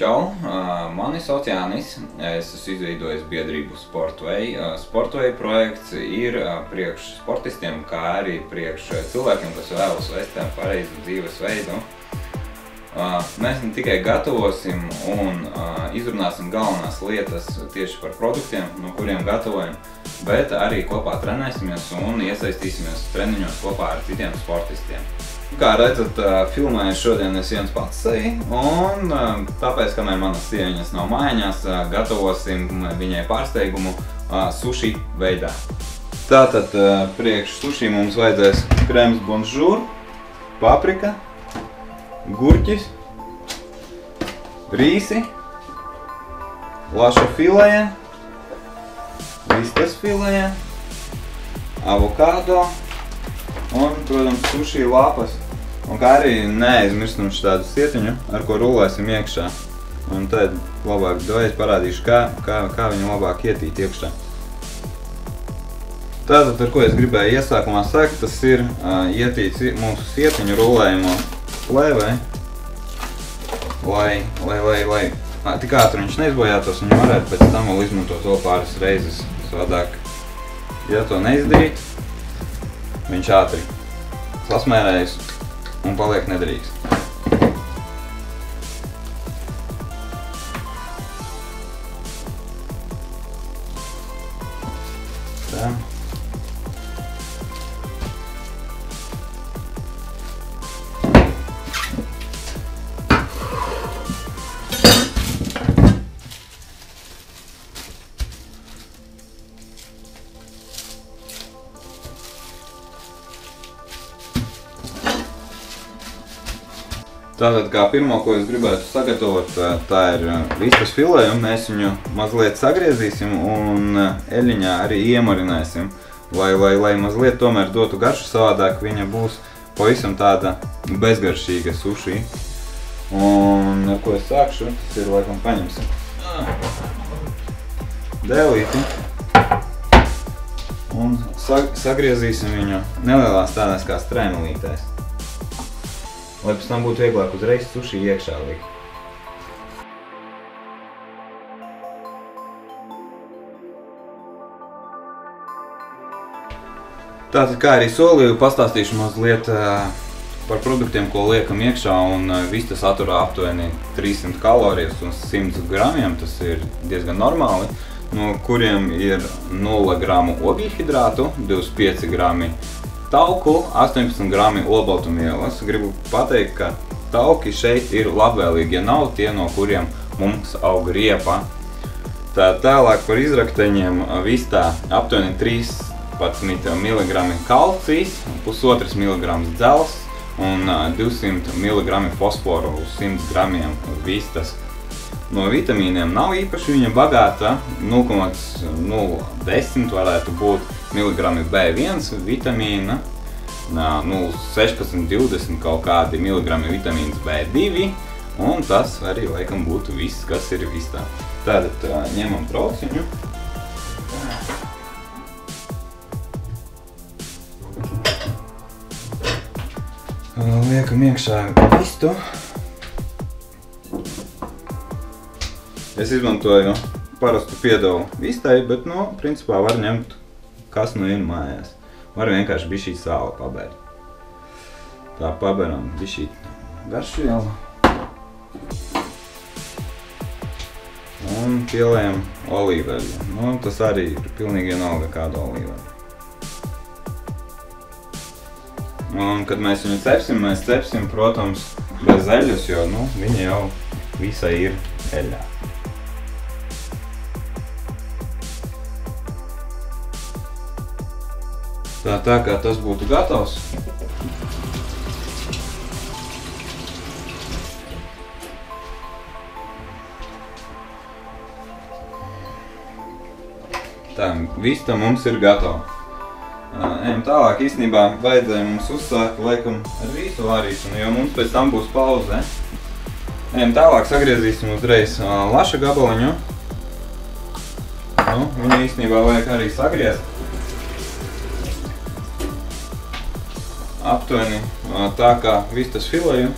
Čau, mani sauc Jānis, es esmu izveidojis biedrību Sportway. Sportway projekts ir priekš sportistiem, kā arī priekš cilvēkiem, kas vēlas vest pareizu dzīvesveidu. Mēs ne tikai gatavosim un izrunāsim galvenās lietas tieši par produktiem, no kuriem gatavojam, bet arī kopā trenēsimies un iesaistīsimies treniņos kopā ar citiem sportistiem. Kā redzat, filmēju šodien es viens pats sevi, un tāpēc, kamēr manas sieviņas nav mājās, gatavosim viņai pārsteigumu sushi veidā. Tātad priekš sushi mums vajadzēs krēms bonjour, paprika, gurķis, rīsi, laša filēja, vistas filēja, avokado un, protams, sushi lapas. Un kā arī neaizmirstam šādu sietiņu, ar ko rulēsim iekšā. Un tad labāk doties parādīšu, kā viņu labāk ietīt iekšā. Tātad, ar ko es gribēju iesākumā sakt, tas ir ietīt mūsu sietiņu rulējumu plēvē, lai tik ātri viņš neizbojātos un varētu pēc tam vēl izmantot to pāris reizes. Savādāk, ja to neizdarīt, viņš ātri sasmērējas un paliek nederīgs. Tā. Tātad, kā pirmo, ko es gribētu sagatavot, tā ir vistas filēja, un mēs viņu mazliet sagriezīsim un eļļiņā arī iemarinēsim, lai mazliet tomēr dotu garšu, savādāk viņa būs pavisam tāda bezgaršīga sushi. Un ar ko es sākšu, tas ir, laikam, paņemsim dēlīti un sagriezīsim viņu nelielās tādās kā strēmelītēs, lai pēc tam būtu vieglāk uzreiz sushi iekšā likt. Tātad, kā arī solīju, pastāstīšu mazliet par produktiem, ko liekam iekšā, un vista saturā aptuveni 300 kalorijas un 100 gramiem, tas ir diezgan normāli, no kuriem ir 0 gramu ogļhidrātu, 25 grami tauku, 18 grami olbaltumvielas. Gribu pateikt, ka tauki šeit ir labvēlīgi, ja nav tie, no kuriem mums aug riepa. Tālāk par izrakteņiem vistā aptuveni 13 mg kalcijs, 1,5 mg dzels un 200 mg fosforu uz 100 gramiem vistas. No vitamīniem nav īpaši viņa bagāta, 0,010 varētu būt miligrami B1 vitamīna, 0,16–20 kaut kādi miligrami vitamīns B2, un tas arī laikam būtu viss, kas ir vistā. Tātad ņemam trauciņu. Liekam iekšā vistu. Es izmantoju parastu piedevu vistai, bet, principā var ņemt, kas nu ir mājās. Var vienkārši bišķīt sāli pabērt. Tā paberam bišķīt garšvielu. Un pieliejam olīveļu. Tas arī ir pilnīgi vienalga kāda olīveļa. Un, kad mēs viņu cepsim, protams, bez eļļas, jo, viņa jau visai ir eļļā. Tā kā tas būtu gatavs. Tā, vista mums ir gatava. Ejam tālāk, īstenībā vajadzēja mums uzsākt, laikam, ar rīsu vārīšanu, jo mums pēc tam būs pauze. Ejam tālāk, sagriezīsim uzreiz laša gabaliņu. Nu, viņu īstenībā vajag arī sagriezt. Aptuveni tā kā vistas fileju.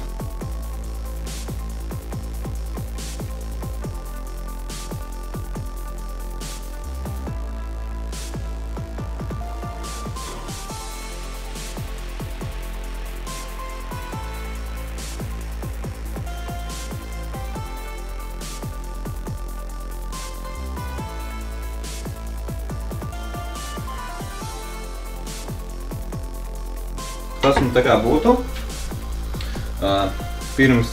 Tas tā kā būtu. Pirms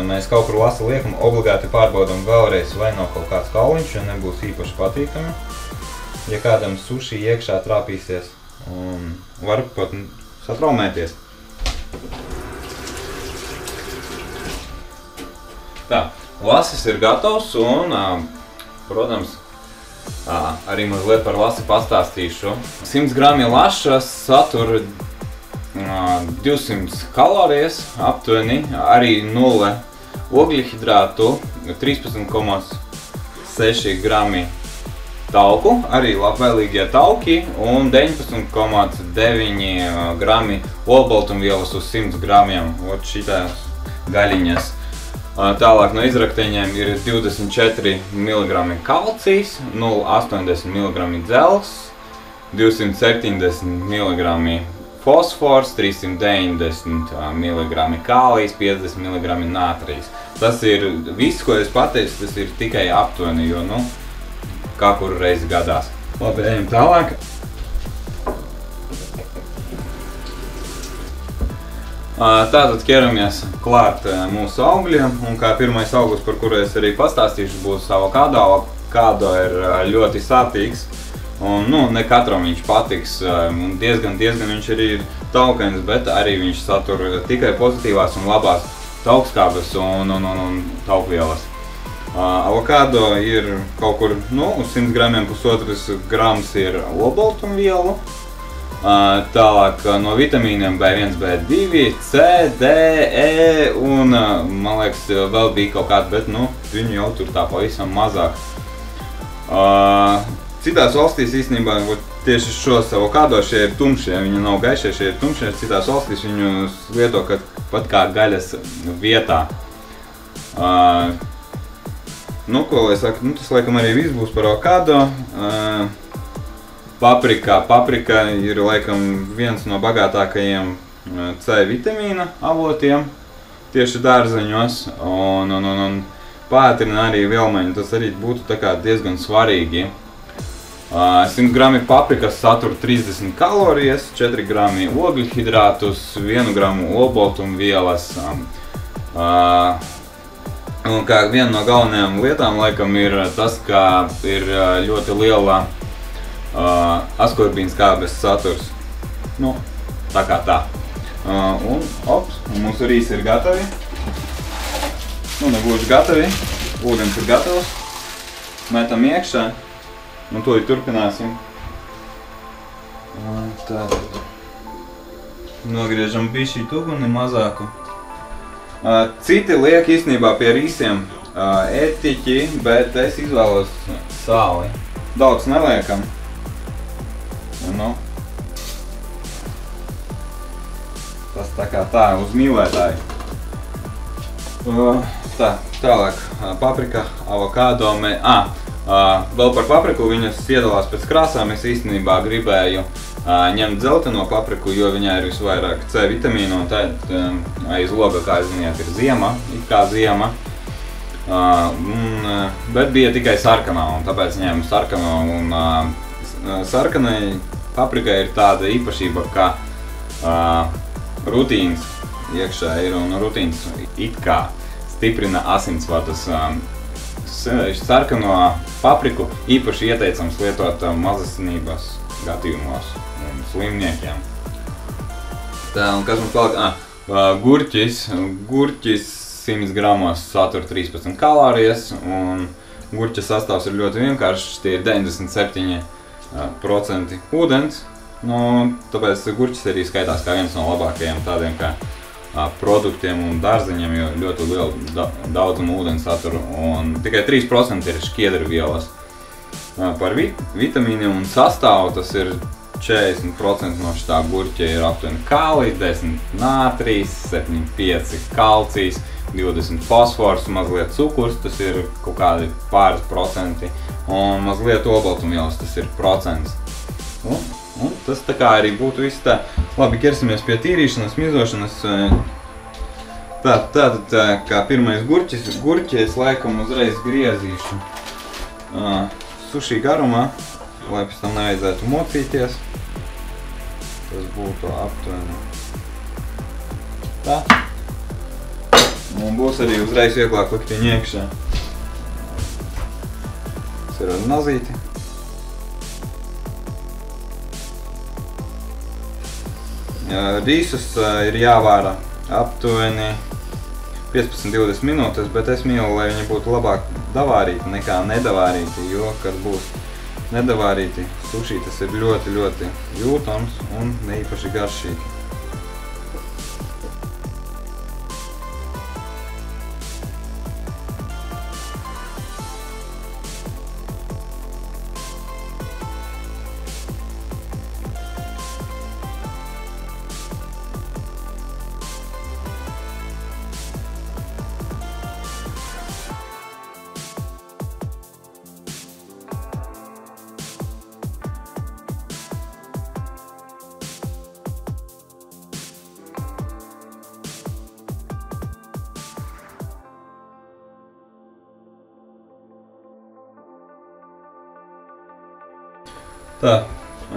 mēs kaut kur lasu liekam, obligāti pārbaudam vēlreiz, vai nav kaut kāds kauliņš, jo nebūs īpaši patīkami. Ja kādam suši iekšā trāpīsies, var pat satraumēties. Tā, lasis ir gatavs un, protams, arī mazliet par lasi pastāstīšu. 100 grami lašas satur 200 kalorijas, aptuveni, arī 0 ogļhidrātu, 13,6 grami tauku, arī labvēlīgie tauki, un 19,9 grami olbaltumvielas uz 100 gramiem. Ot šitās gaļiņas. Tālāk no izrakteņiem ir 24 mg kalcijs, 0,80 mg dzels, 270 mg fosfors, 390 mg kālijs, 50 mg nātrijs. Tas ir viss, ko es pateicu, tas ir tikai aptuveni, jo, nu, kā kuru reizi gadās. Labi, ejam tālāk. Tātad ķeramies klāt mūsu augļiem, un kā pirmais auglis, par kuru es arī pastāstīšu, būs avokado. Avokado ir ļoti sātīgs. Un, nu, ne katram viņš patiks, diezgan viņš arī ir taukains, bet arī viņš satur tikai pozitīvās un labās taukskābes un taukvielas. Avokado ir kaut kur, nu, uz 100 gramiem 1,5 grams ir olbaltumvielu. Tālāk no vitamīniem B1, B2, C, D, E un, man liekas, vēl bija kaut kādi, bet, nu, viņu jau tur tā pavisam mazāk. Citās valstīs īstenībā tieši šos avokado šie ir tumšie, viņi nav gaišie, šie ir tumšie. Citās valstīs viņus lieto pat kā gaļas vietā. Nu, ko lai saka, nu, tas laikam arī viss būs par avokado. Paprika ir laikam viens no bagātākajiem C vitamīna avotiem tieši dārzeņos un pātrina arī vielmaiņu, tas arī būtu tā kā diezgan svarīgi. 100 grami paprikas satur 30 kalorijas, 4 grami ogļhidrātus, 1 gramu olbaltumvielas. Un kā viena no galvenajām lietām laikam ir tas, ka ir ļoti liela askorbīnskābes saturs. Nu, tā kā tā. Un ops, mūsu rīsi ir gatavi. Nu, negluži gatavi. Ūdens ir gatavs. Metam iekšā. Un to turpināsim. Tātad. Nogriežam bišķīt uguni mazāku. Citi liek īstenībā pie rīsiem etiķi, bet es izvēlos sāli. Daudz neliekam. Nu. Tas tā kā tā, uz mīlētāju. Tālāk paprika, avokado. Vēl par papriku, viņas iedalās pēc krāsām. Es īstenībā gribēju ņemt dzelteno papriku, jo viņā ir visvairāk C vitamīnu, un tad aiz loga, kā ziniet, ir ziema, it kā ziema. Bet bija tikai sarkanā, un tāpēc ņēmu sarkano, un sarkanai paprikai ir tāda īpašība, ka rutīns iekšā ir, un rutīns it kā stiprina asinsvadus. Sarkano papriku īpaši ieteicams lietot mazasinības gadījumos un slimniekiem. Tā, un kas mums paliek? Gurķis 100 gramos satur 13 kalorijas, un gurķa sastāvs ir ļoti vienkāršs, tie ir 97% ūdens. Nu, tāpēc gurķis arī skaitās kā viens no labākajiem tādiem kā produktiem un dārzeņiem, jo ļoti lielu daudzumu ūdens satur, un tikai 3% ir šķiedrvielas. par vitamīniem un sastāvu. Tas ir 40% no šitā gurķa ir aptuveni kālijs, 10 nātrijs, 7,5 kalcijs, 20 fosfors, mazliet cukurs, tas ir kaut kādi pāris procenti, un mazliet olbaltumvielas, tas ir procents. Un tas tā kā arī būtu viss tā. Labi, ķersimies pie tīrīšanas, mizošanas. Tātad, kā pirmais gurķi es laikam uzreiz griezīšu suši garumā, lai pēc tam nevajadzētu mocīties. Tas būtu aptuveni tā. Un būs arī uzreiz vieglāk likt viņu iekšā. Tas ir ar nazīti. Rīsus ir jāvāra aptuveni 15–20 minūtes, bet es mīlu, lai viņi būtu labāk davārīti nekā nedavārīti, jo, kad būs nedavārīti suši, tas ir ļoti, ļoti jūtams un neīpaši garšīgi. Tā,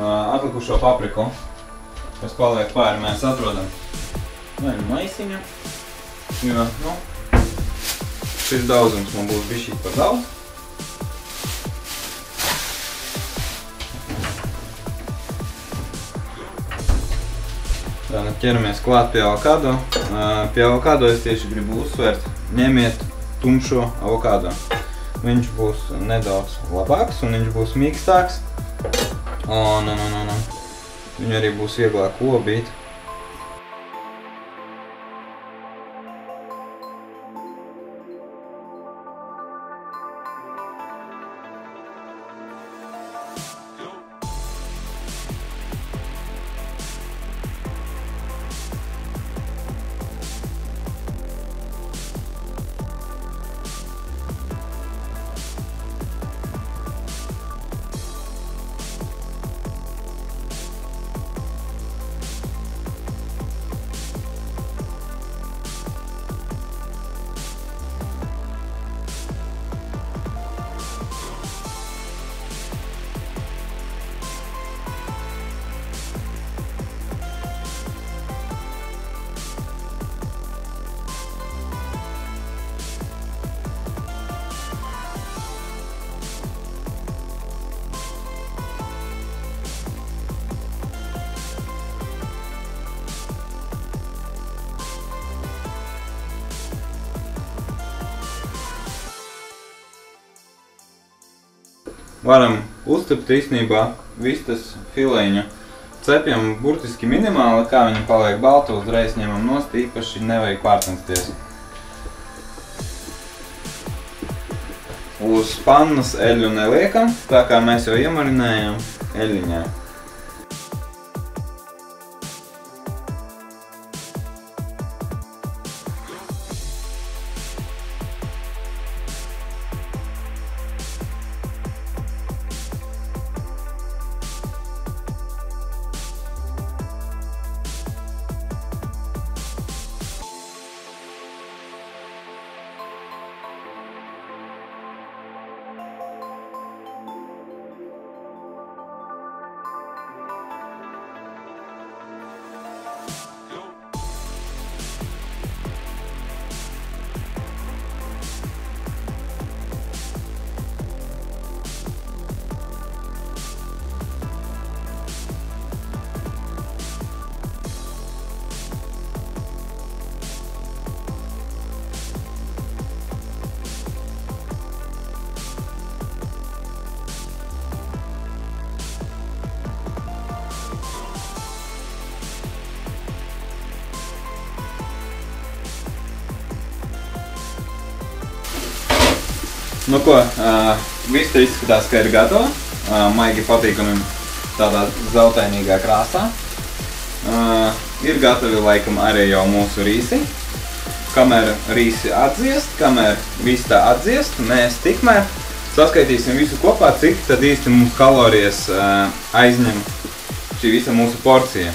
atlikušo papriku, kas paliek pāri, mēs atrodam vai maisiņu, jo, šis daudzums man būs bišķīt par daudz. Tā, ķeramies klāt pie avokado. Pie avokado es tieši gribu uzsvērt, ņemiet tumšo avokado. Viņš būs nedaudz labāks un viņš būs mīkstāks. Un viņu arī būs vieglāk lobīt. Varam uzcept īstenībā vistas fileņu. Cepjam burtiski minimāli, kā viņi paliek balti, uzreiz ņemam nost, īpaši nevajag pārcensties. Uz pannas eļļu neliekam, tā kā mēs jau iemarinējam eļļiņā. Nu ko, viss te izskatās, ka ir gatava. Maigi patīkami tādā zeltainīgā krāsā. Ir gatavi laikam arī jau mūsu rīsi. Kamēr rīsi atdziest, kamēr viss tā atdziest, mēs tikmēr saskaitīsim visu kopā, cik tad īsti mums kalorijas aizņem šī visa mūsu porcija.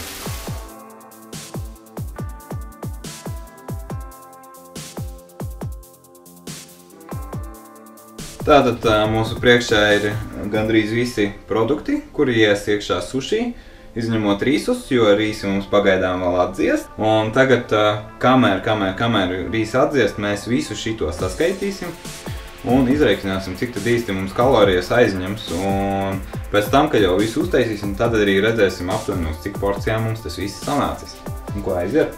Tātad mūsu priekšā ir gandrīz visi produkti, kuri ies iekšā suši, izņemot rīsus, jo rīsi mums pagaidām vēl atdziest. Un tagad, kamēr rīsi atdziest, mēs visu šito saskaitīsim un izreikināsim, cik tad īsti mums kalorijas aizņems. Un pēc tam, kad jau visu uztaisīsim, tad arī redzēsim aptuveni, uz cik porcijām mums tas viss sanācis. Un ko aiziet?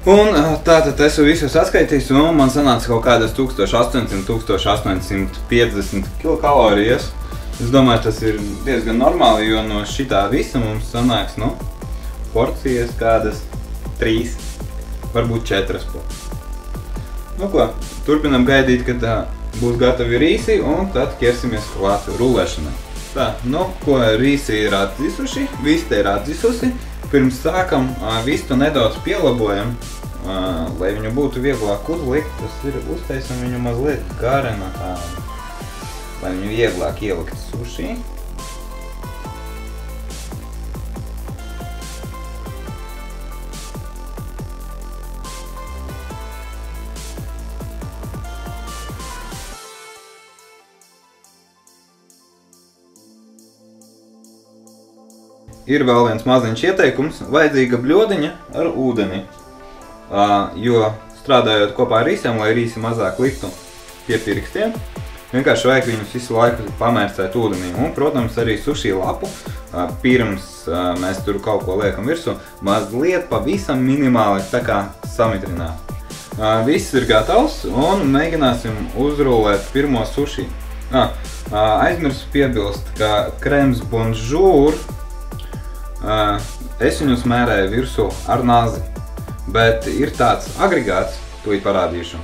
Un tātad es visu saskaitījis, un man sanāca kaut kādas 1800–1850 kilokalorijas. Es domāju, tas ir diezgan normāli, jo no šitā visa mums sanāks, porcijas kādas 3, varbūt 4 porcijas. Nu ko, turpinam gaidīt, kad būs gatavi rīsi, un tad ķersimies klāt rulēšanai. Tā, ko rīsi ir atdzisuši, vista ir atdzisusi. Pirms sākam vistu nedaudz pielabojam, lai viņu būtu vieglāk uzlikt. Tas ir uztaisam viņu mazliet garena tādu, lai viņu vieglāk ielikt suši. Ir vēl viens maziņš ieteikums, vajadzīga bļodiņa ar ūdeni, jo strādājot kopā ar rīsiem, lai rīsi mazāk liktu pie pirkstiem, vienkārši vajag viņus visu laiku pamērcēt ūdenī. Un, protams, arī suši lapu, pirms mēs tur kaut ko liekam virsū, mazliet pavisam minimāli tā kā samitrināt. Viss ir gatavs un mēģināsim uzrulēt pirmo suši. Aizmirsu piebilst, ka krems Bonjour es viņus mērēju virsū ar nazi, bet ir tāds agregāts, tūlīt parādīšu.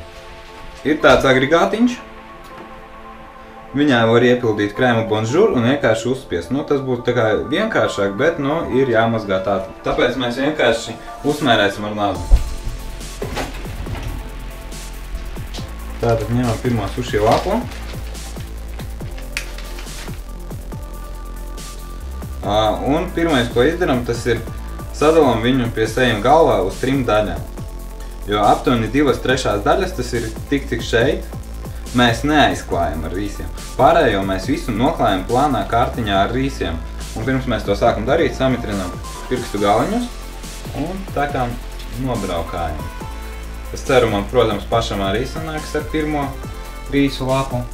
Ir tāds agregātiņš, viņā var iepildīt krēmu Bonjour un vienkārši uzspiest. Tas būtu tā kā vienkāršāk, bet ir jāmazgā tā. Tāpēc mēs vienkārši uzmērēsim ar nazi. Tātad ņemam pirmo suši lapu. Un pirmais, ko izdaram, tas ir sadalām viņu pie sejuma galvā uz 3 daļām. Jo aptuveni 2/3 daļas, tas ir tik, cik šeit, mēs neaizklājam ar rīsiem. Pārējo mēs visu noklājam plānā kārtiņā ar rīsiem. Un pirms mēs to sākam darīt, samitrinām pirkstu galiņus un tā kā nobraukājam. Es ceru, man, protams, pašam arī sanāks ar pirmo rīsu lapu.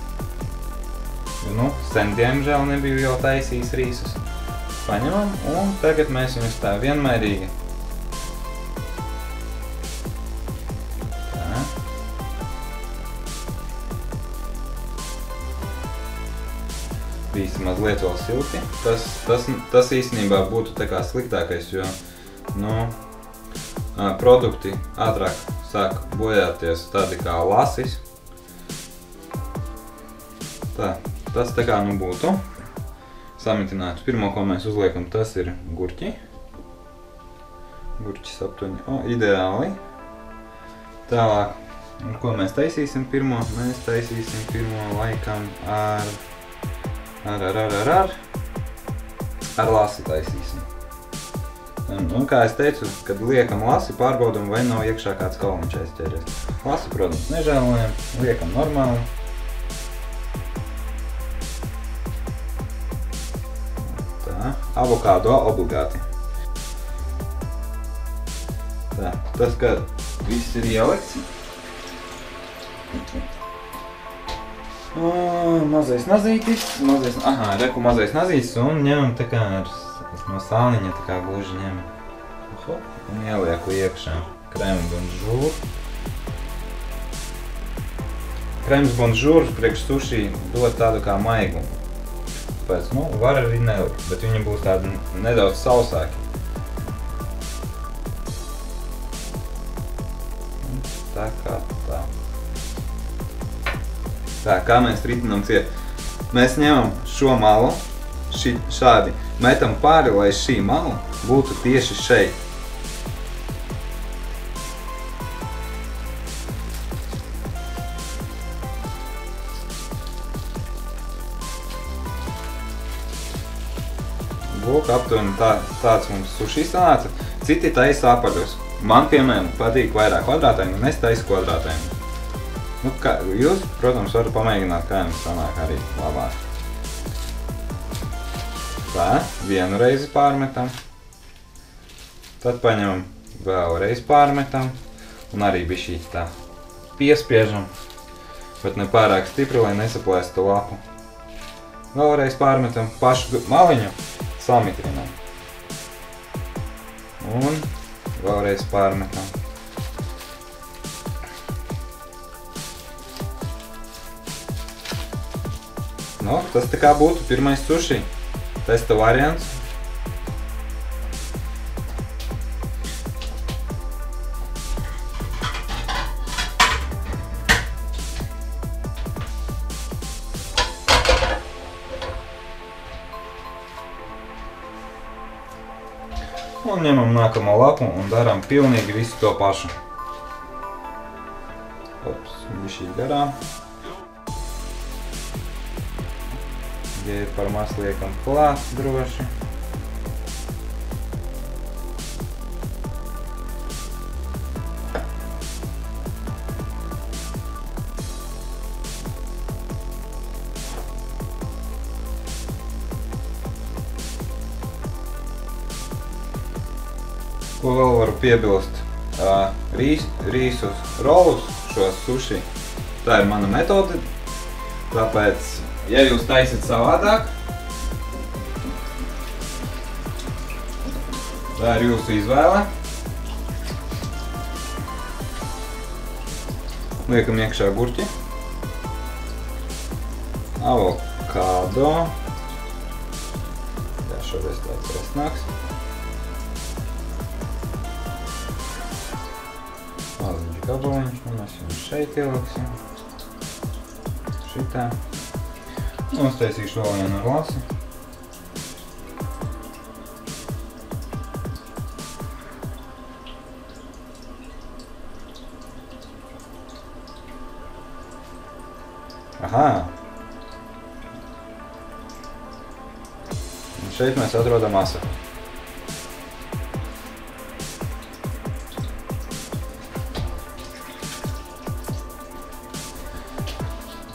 Sen diemžēl nebiju jau taisījis rīsus. Paņemam, un tagad mēs viņus tā vienmērīgi. Tā. Visi mazliet vēl silti. Tas īstenībā būtu tā kā sliktākais, jo produkti ātrāk sāk bojāties tādi kā lasis. Tā, tas tā kā būtu. Samitināts. Pirmo, ko mēs uzliekam, tas ir gurķi. Gurķis aptuveni. Ideāli. Tālāk, ko mēs taisīsim pirmo? Mēs taisīsim pirmo laikam ar lasi taisīsim. Un kā es teicu, kad liekam lasi, pārbaudam, vai nav iekšā kāds kalniņš aizķēries. Lasi, protams, nežēlojam, liekam normāli. Avokādo obligāti. Tā, tas, ka viss ir ielikts, Mazais nazītis, reku mazais nazītis un ņemam tā kā no sāniņa tā kā gluži ņemam. Un ielieku iekšā krēmu bonžūru. Krēms bonžūru priekš suši dod tādu kā maigumu. Tāpēc, var arī nelikt, bet viņi būs tādi nedaudz sausāki. Tā kā tā. Tā, kā mēs ritinām ciet. Mēs ņemam šo malu, šādi metam pāri, lai šī mala būtu tieši šeit. Lūk, aptuveni tāds mums suši sanāca. Citi taisa apaļus. Man, piemēram, patīk vairāk kvadrātaini, un es taisu kvadrātaini. Jūs, protams, varat pamēģināt, kā jums sanāk arī labāk. Tā, vienu reizi pārmetam. Tad paņemam vēlreiz pārmetam. Un arī bišķīt tā piespiežam. Bet ne pārāk stipri, lai nesaplēstu lapu. Vēlreiz pārmetam pašu maliņu. Samitrinām. Un vēlreiz pārmetam. Tas tā kā būtu pirmais suši testa variants. Un ņemam nākamo lapu un darām pilnīgi visu to pašu. Bišķīt garām. Ja ir par maz liekam klāt droši. Ko vēl varu piebilst? Rīsus rolus, šos suši. Tā ir mana metode. Tāpēc, ja jūs taisat savādāk, tā ir jūsu izvēle. Liekam iekšā gurķi. Avokado. Jā, šoreiz tāds resnāks. Maziņš gabaliņš, un mēs viņu šeit ieliksim. Šitā. Uztaisīšu vēl vienu ar lasi. Aha! Un šeit mēs atrodam asaku.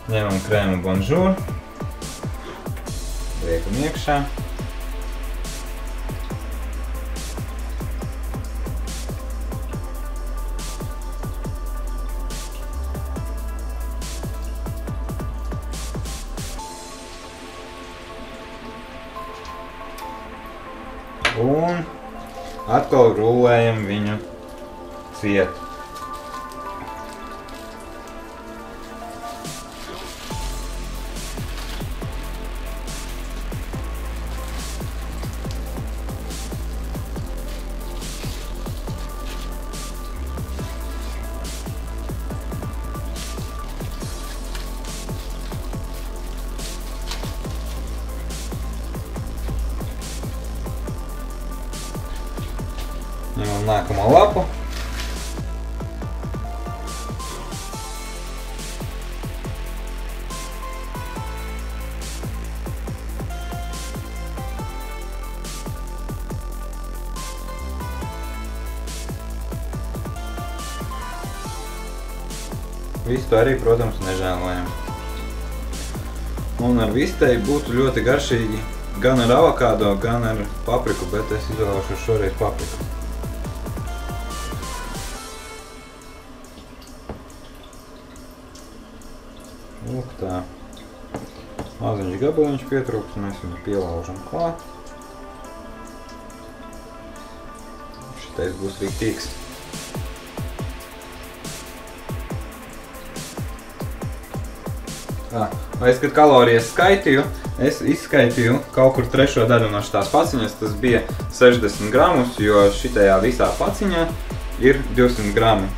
Ņemam krēmu bonžūru, liekam iekšā. Un atkal rulējam viņu ciet. Ņemam nākamo lapu. Vistu arī, protams, nežēlojam. Un ar vistei būtu ļoti garšīgi gan ar avokado, gan ar papriku, bet es izvēlēšu šoreiz papriku. Lūk tā. Maziņš gabaliņš pietrūks, mēs viņu pielaužam klāt. Šitais būs rīktīgs. Es, kad kalorijas skaitīju, es izskaitīju kaut kur trešo daļu no šitās paciņas, tas bija 60 gramus, jo šitajā visā paciņā ir 200 grami.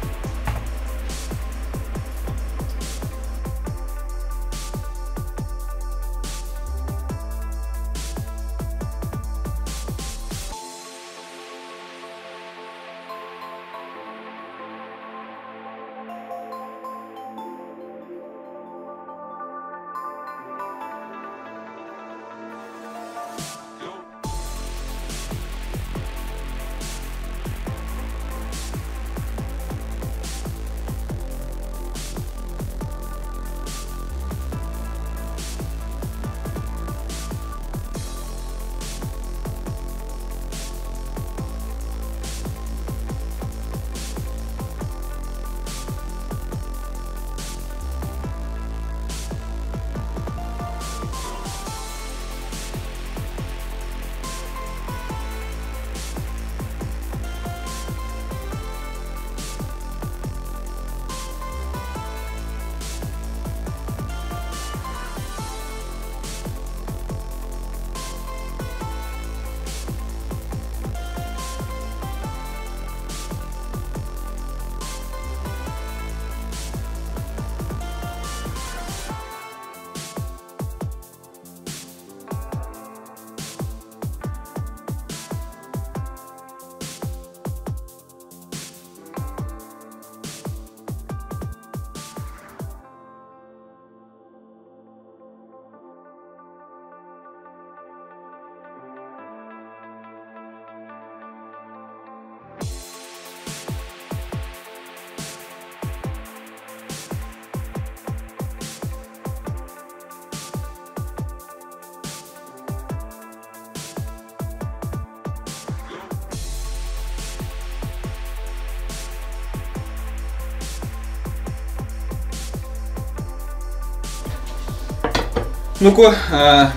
Nu ko,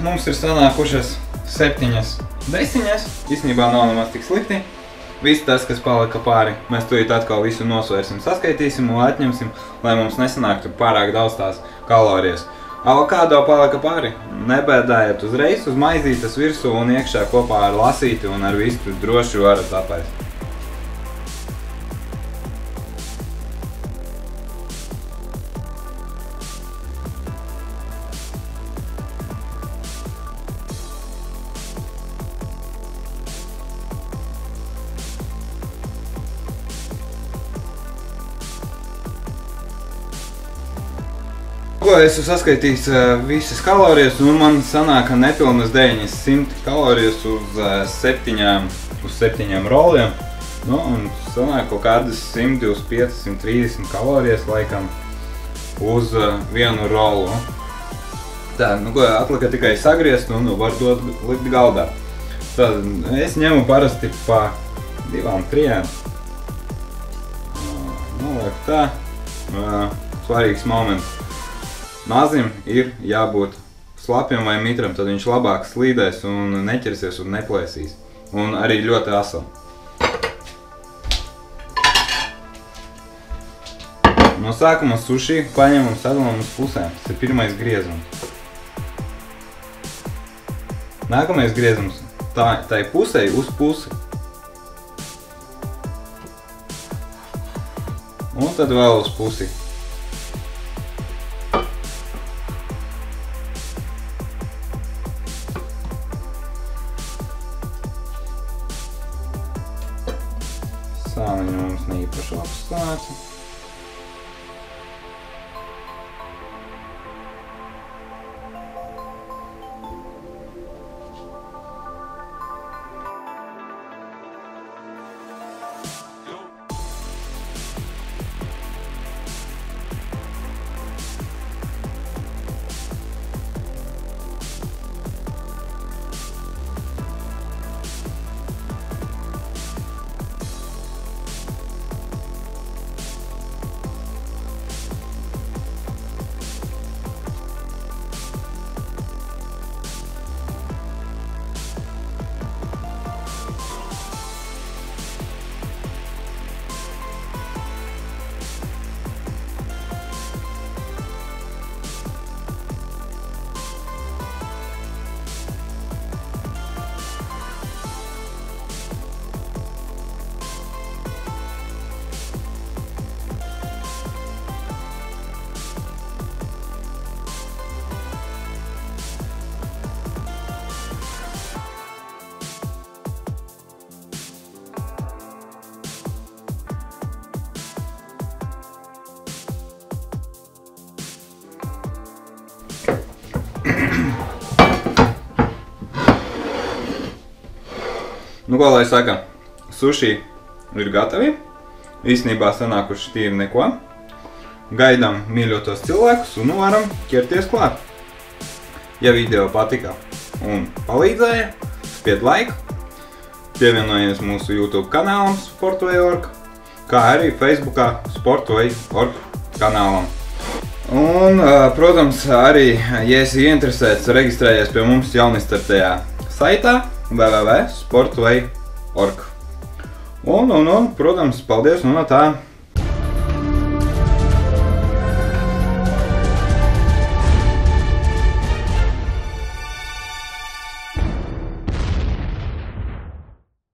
mums ir sanākušas 7 desiņas, īstenībā nav nemaz tik slikti. Viss tas, kas palika pāri, mēs tūlīt atkal visu nosvērsim, saskaitīsim un atņemsim, lai mums nesanāktu pārāk daudz tās kalorijas. Avokādo palika pāri, nebēdājiet uzreiz uz maizītes virsū un iekšā kopā ar lasīti un ar visu droši varat apēst. Es esmu saskaitījis visas kalorijas un man sanāka nepilnas 900 kalorijas uz 7 roliem. Nu, un sanāka kaut kādas 125, 130 kalorijas laikam uz vienu rolu. Tā, nu ko, atlika tikai sagriezt un var dot likt galdā. Tad es ņemu parasti pa 2-3. Noliek tā. Svarīgs moments. Mazim ir jābūt slapjam vai mitram, tad viņš labāk slīdēs un neķersies un neplēsīs. Un arī ļoti asam. No sākuma suši paņemam un sadalām uz pusēm. Tas ir pirmais griezums. Nākamais griezums tai pusei uz pusi. Un tad vēl uz pusi. Sāniņa mums neīpaši apstāca. Nu, ko lai saka, suši ir gatavi. Īstenībā sanākuši tīri neko. Gaidām mīļotos cilvēkus un varam ķerties klāt. Ja video patika un palīdzēja, spied laiku, pievienojies mūsu YouTube kanālam Sportway.org, kā arī Facebookā Sportway.org kanālam. Un, protams, arī, ja esi ieinteresēts, reģistrējies pie mums jaunistartajā saitā www.sportway.org. Un, protams, paldies un tā!